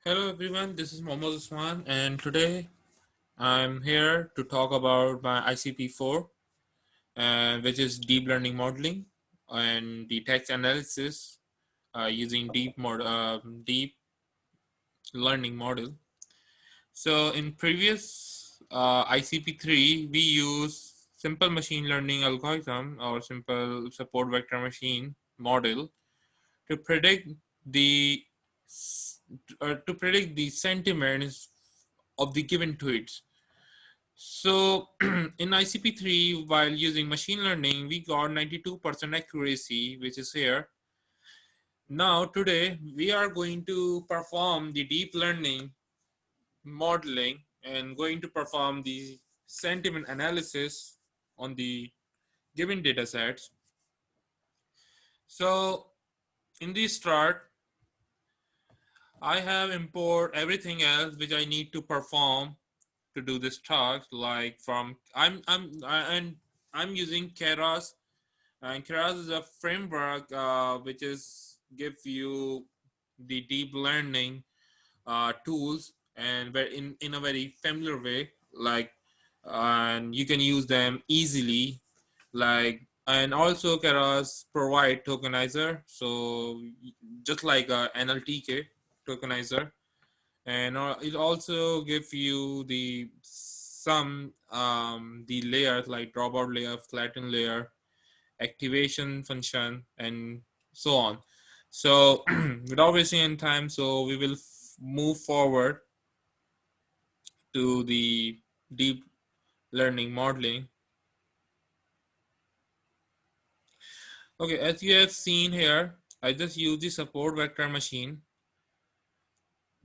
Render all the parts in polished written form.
Hello everyone, this is Mohammad Usman, and today I'm here to talk about my ICP 4, which is deep learning modeling and the text analysis using deep learning model. So in previous ICP 3, we use simple machine learning algorithm or simple support vector machine model to predict the the sentiments of the given tweets. So in ICP3, while using machine learning, we got 92% accuracy, which is here. Now today, we are going to perform the deep learning modeling and going to perform the sentiment analysis on the given data sets. So in this start, I have import everything else which I need to perform to do this task. Like I'm using Keras, and Keras is a framework which is give you the deep learning tools and in a very familiar way. Like and you can use them easily. Like and also Keras provide tokenizer, so just like a NLTK tokenizer, and it also gives you the some the layers like dropout layer, flatten layer, activation function, and so on. So without wasting any time, so we will move forward to the deep learning modeling. Okay, as you have seen here, I just use the support vector machine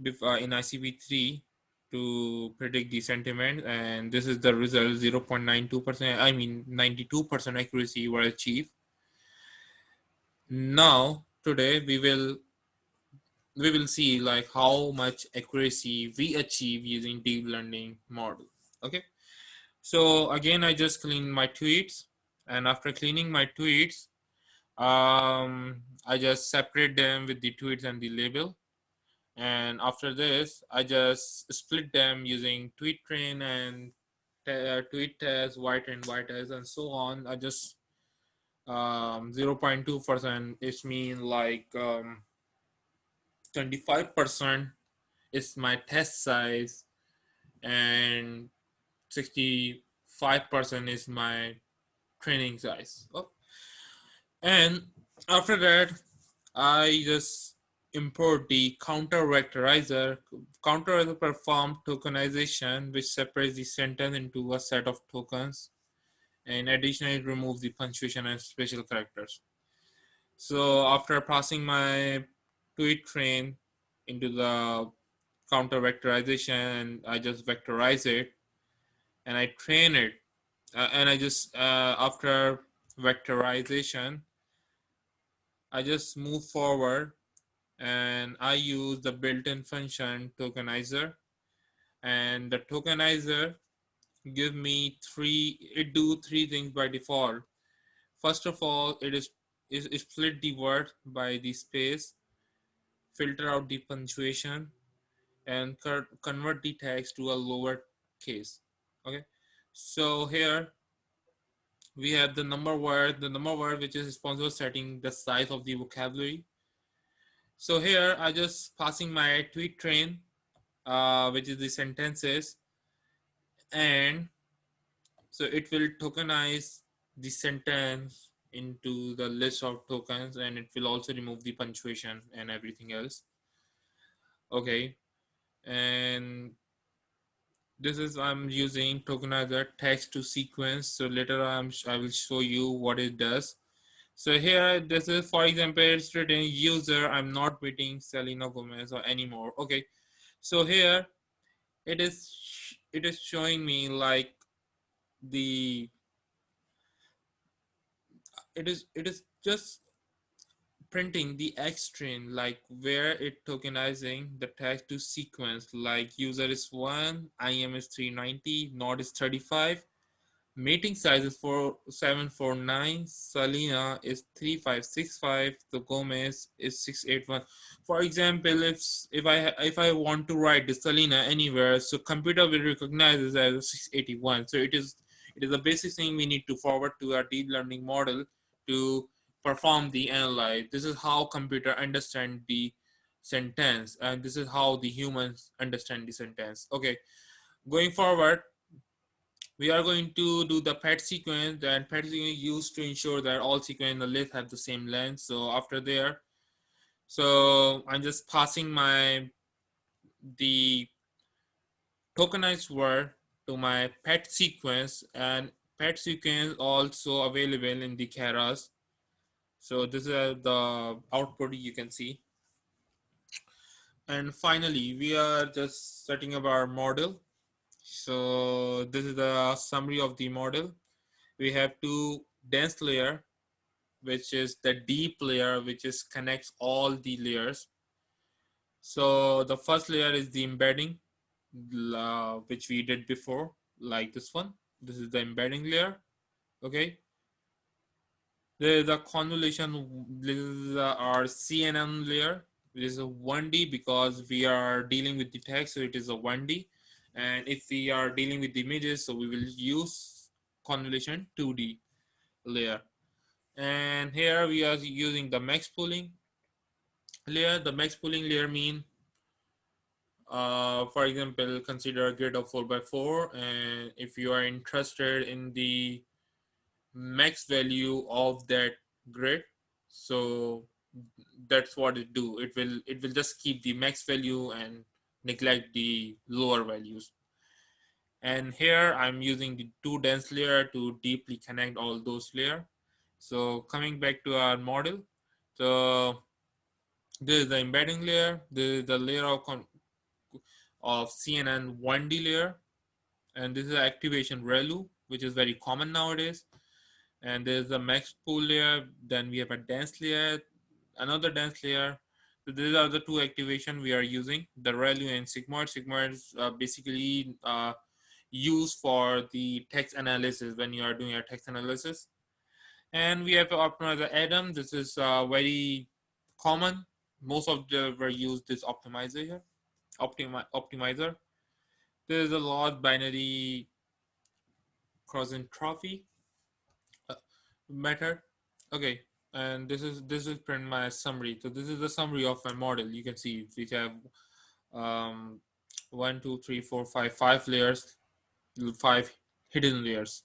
in ICP3 to predict the sentiment, and this is the result. 0.92%, I mean 92% accuracy were achieved. Now today we will see like how much accuracy we achieve using deep learning model. Okay, so again I just clean my tweets, and after cleaning my tweets, I just separate them with the tweets and the label. And after this, I just split them using tweet train and tweet test, white and white test, and so on. I just 0.2% is mean like 25% is my test size, and 65% is my training size. Oh. And after that, I just import the counter vectorizer. Counter perform tokenization, which separates the sentence into a set of tokens, and additionally remove the punctuation and special characters. So after passing my tweet train into the counter vectorization, I just vectorize it and I train it. And I just, after vectorization, I just move forward and I use the built-in function tokenizer, and the tokenizer give me it do three things by default. First of all, it split the word by the space, filter out the punctuation, and convert the text to a lower case. Okay, so here we have the number word which is responsible for setting the size of the vocabulary. So here I just passing my tweet train, which is the sentences, and so it will tokenize the sentence into the list of tokens, and it will also remove the punctuation and everything else. Okay, and this is I'm using tokenizer text to sequence. So later I will show you what it does. So here, this is, for example, it's written user, I'm not waiting Selena Gomez or anymore. Okay, so here it is showing me like the it is just printing the X string, like where it tokenizing the text to sequence, like user is 1, IM is 390, node is 35, Mating size is 4749. Selena is 3565. The Gomez is 681. For example, if I want to write the Selena anywhere, so computer will recognize this as a 681. So it is a basic thing we need to forward to our deep learning model to perform the analyze. This is how computer understand the sentence, and this is how the humans understand the sentence. Okay, going forward, we are going to do the pet sequence, and pet sequence used to ensure that all sequence in the list have the same length. So after there, so I'm just passing the tokenized word to my pet sequence, and pet sequence also available in the keras. So this is the output you can see. And finally, we are just setting up our model. So this is the summary of the model. We have two dense layer, which is the deep layer, which is connects all the layers. So the first layer is the embedding, which we did before, like this one. This is the embedding layer. Okay. There is a convolution. This is our CNN layer, which is a 1D because we are dealing with the text, so it is a 1D. And if we are dealing with the images, so we will use convolution 2D layer. And here we are using the max pooling layer. The max pooling layer mean, for example, consider a grid of 4 by 4, and if you are interested in the max value of that grid, so that's what it do. It will just keep the max value and neglect the lower values. And here I'm using the two dense layer to deeply connect all those layer. So coming back to our model, so this is the embedding layer. This is the layer of CNN 1D layer, and this is the activation ReLU, which is very common nowadays. And there's a max pool layer. Then we have a dense layer, another dense layer. So these are the two activation we are using, the ReLU and sigmoid. Sigmoid is basically used for the text analysis when you are doing a text analysis. And we have to optimize the Atom. This is very common. Most of the were used this optimizer here, optimizer. There is a large binary crossing trophy method. Okay, and this is print my summary. So this is the summary of my model. You can see we have um, 5 layers, 5 hidden layers.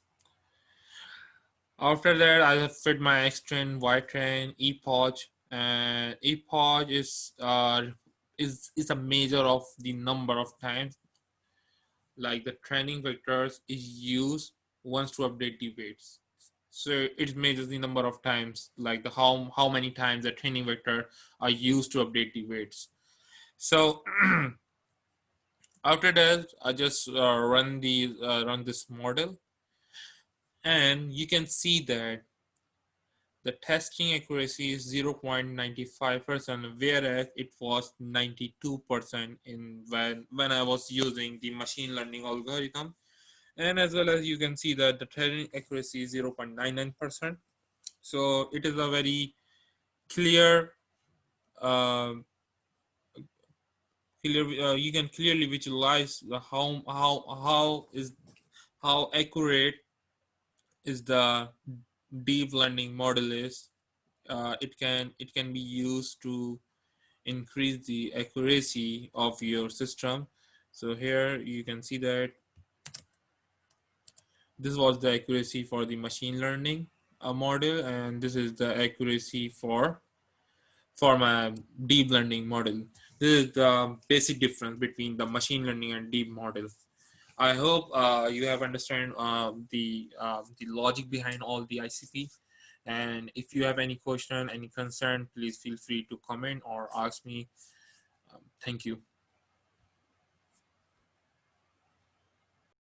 After that, I have fit my X train, Y train, epoch, and epoch is a measure of the number of times like the training vectors is used once to update the weights. So it measures the number of times, like the how many times the training vector are used to update the weights. So after that, I just run this model, and you can see that the testing accuracy is 0.95%, whereas it was 92% in when I was using the machine learning algorithm. And as well as you can see that the training accuracy is 0.99%. So it is a very clear, uh, you can clearly visualize the how accurate is the deep learning model is. It can be used to increase the accuracy of your system. So here you can see that this was the accuracy for the machine learning model, and this is the accuracy for my deep learning model. This is the basic difference between the machine learning and deep model. I hope you have understand the logic behind all the ICP. And if you have any question, any concern, please feel free to comment or ask me. Thank you.